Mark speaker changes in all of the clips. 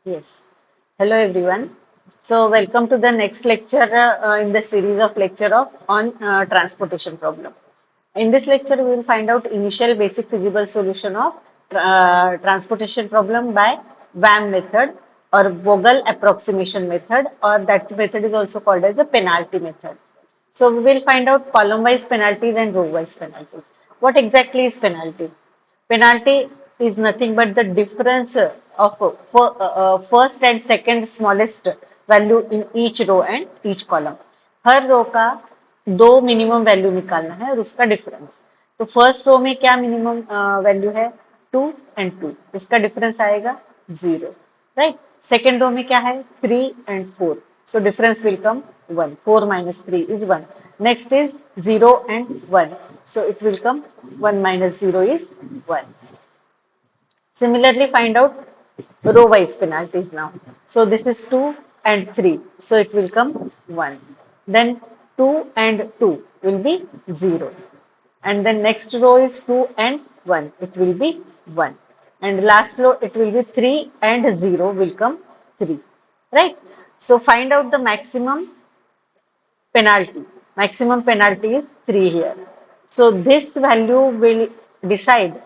Speaker 1: Yes. Hello everyone. So welcome to the next lecture in the series of lecture of on transportation problem. In this lecture, we will find out initial basic feasible solution of transportation problem by VAM method or Vogel approximation method, or that method is also called as a penalty method. So we will find out column-wise penalties and row-wise penalties. What exactly is penalty? Penalty is nothing but the difference of first and second smallest value in each row and each column. हर रो का दो minimum value निकालना है और उसका difference. तो first row में क्या minimum value है 2 and 2, इसका डिफरेंस आएगा 0, राइट. सेकेंड रो में क्या है 3 and 4, so difference will come 1. 4 minus 3 is 1. Next is 0 and 1, so it will come 1 minus 0 is 1. Similarly, find out row wise penalties now. So this is 2 and 3, so it will come 1. Then 2 and 2 will be 0, and then next row is 2 and 1, it will be 1, and last row it will be 3 and 0 will come 3, right. So find out the maximum penalty. Maximum penalty is 3 here. So this value will decide,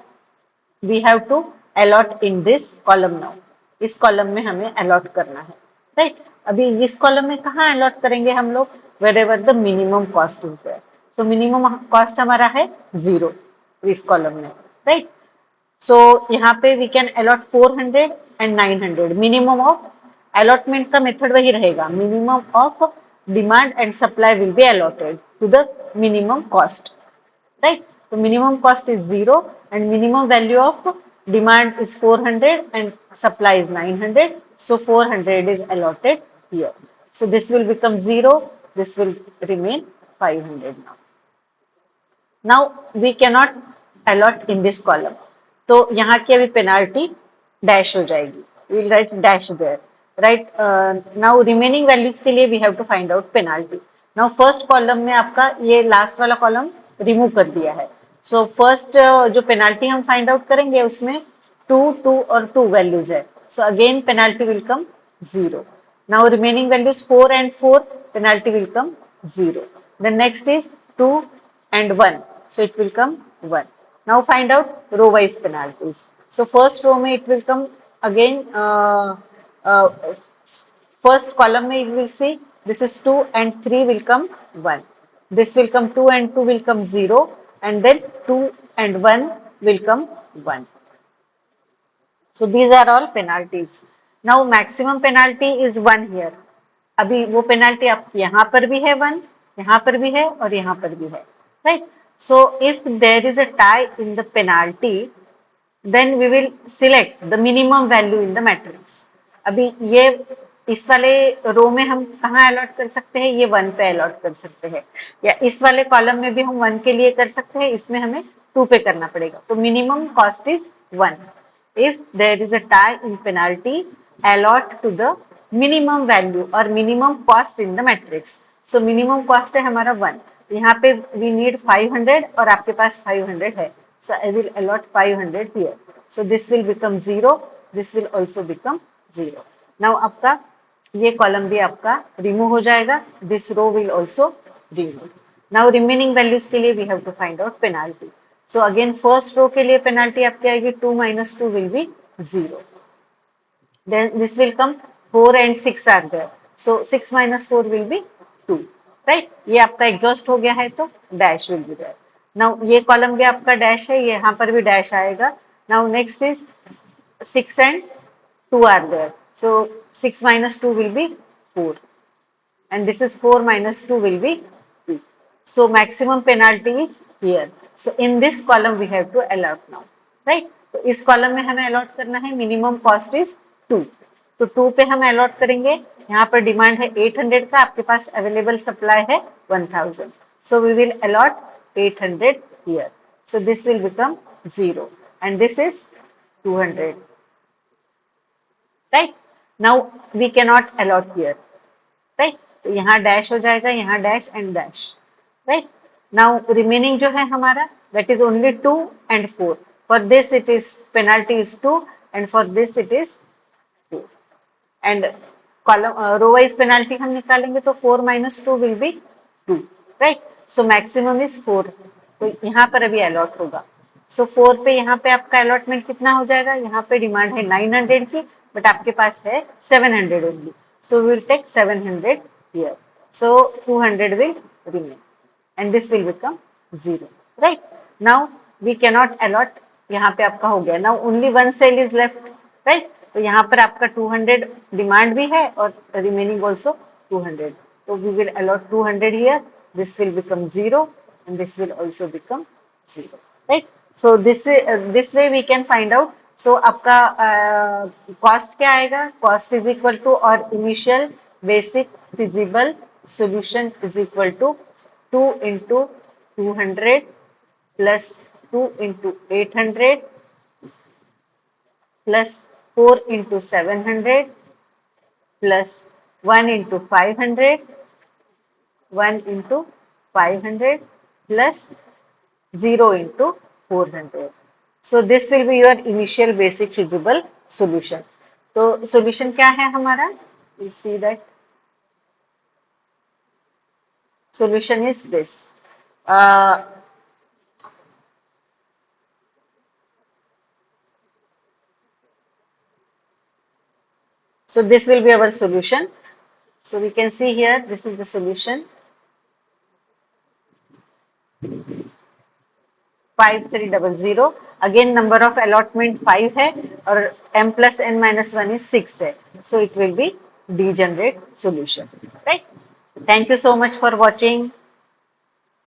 Speaker 1: we have to allot in this column now. इस column में हमें allot करना है, right. अभी इस column में कहाँ allot करेंगे हम लोग? wherever the minimum cost is there. So minimum cost हमारा है 0 इस कॉलम में, राइट. सो यहाँ पे we can allot 400 and 900. Minimum of allotment का मेथड वही रहेगा. Minimum of demand and supply will be allotted to the minimum cost, right. So minimum cost is 0 and minimum value of demand is 400 and supply is 900. So 400 is allotted here. So this will become 0. This will remain 500 now. Now we cannot allot in this column. तो यहाँ की अभी penalty dash हो जाएगी. We will write dash there, right. Now remaining values के लिए we have to find out penalty. Now first column में आपका ये last वाला column remove कर दिया है. So first जो penalty हम find out करेंगे उसमें 2, 2 और 2 values है. So again penalty will come 0. Now remaining values 4 and 4, penalty will come 0. The next is 2 and 1, so it will come 1. Now find out row wise penalties. So first row में it will come again uh, first column में you will see this is 2 and 3 will come 1. This will come 2 and 2 will come 0, and then 2 and 1 will come 1. So these are all penalties. Now maximum penalty is 1 here. अभी वो penalty आप यहाँ पर भी है 1, यहाँ पर भी है और यहाँ पर भी है, right. So if there is a tie in the penalty, then we will select the minimum value in the matrix. अभी ये इस वाले रो में हम कहाँ अलॉट कर सकते हैं? ये 1 पे अलॉट कर सकते हैं, या इस वाले कॉलम में भी हम 1 के लिए कर सकते हैं, इसमें हमें 2 पे करना पड़ेगा. तो minimum cost is 1. If there is a tie in penalty, allot to the minimum value or minimum cost in the matrix. So minimum cost है हमारा 1. यहाँ पे we need 500 और आपके पास 500 है. So I will allot 500 here. So this will become 0. This will also become 0. Now आपका ये column भी आपका रिमूव हो जाएगा. This row will also remove. Now remaining values के लिए we have to find out penalty. So again first row के लिए पेनाल्टी आपकी आएगी 2 minus 2 will be 0. Then this will come 4 and 6 are there. So 6 minus 4 will be 2. Right? ये आपका exhaust हो गया है तो dash will be there. Now ये कॉलम भी आपका डैश है, यहाँ पर भी डैश आएगा. Now next is 6 and 2 are there. So 6 minus 2 will be 4. And this is 4 minus 2 will be 2. So maximum penalty is here. So in this column we have to allot now, right? तो इस column में हमें allot करना है minimum cost is 2. तो 2 पे हम allot करेंगे. यहाँ पर डिमांड है 800 का, आपके पास अवेलेबल सप्लाई है 1000. So we will allot 800 here. So this will become 0 and this is 200, right. Now we can not allot here, right. तो यहाँ डैश हो जाएगा, यहाँ dash and dash, right. Now remaining जो है हमारा that is only 2 and 4. For this it is penalty is 2 and for this it is 4. And column row wise penalty हम निकालेंगे तो 4 minus 2 will be 2, right. So maximum is 4, तो यहाँ पर अभी अलॉट होगा. सो 4 पे यहाँ पे आपका अलॉटमेंट कितना हो जाएगा, यहाँ पे डिमांड है 900 की, बट आपके पास है 700 only. So we will take 700 here. सो 200 will remain and this will become 0, right. Now we cannot allot, यहाँ पे आपका हो गया. Now only one cell is left, right. तो यहाँ पर आपका 200 डिमांड भी है और remaining also 200. तो we will allot 200 here. This will become 0 and this will also become 0, right. So this way we can find out. So आपका cost क्या आएगा, cost is equal to और initial basic feasible solution is equal to 2 into 200 plus 2 into 800 plus 4 into 700 plus 1 into 500, 1 into 500 plus 0 into 400. So this will be your initial basic feasible solution. तो solution क्या है हमारा, we see that solution is this. So this will be our solution. So we can see here, this is the solution. 5300. Again number of allotment 5 है और m plus n minus 1 is 6 है. So it will be degenerate solution, right. Thank you so much for watching.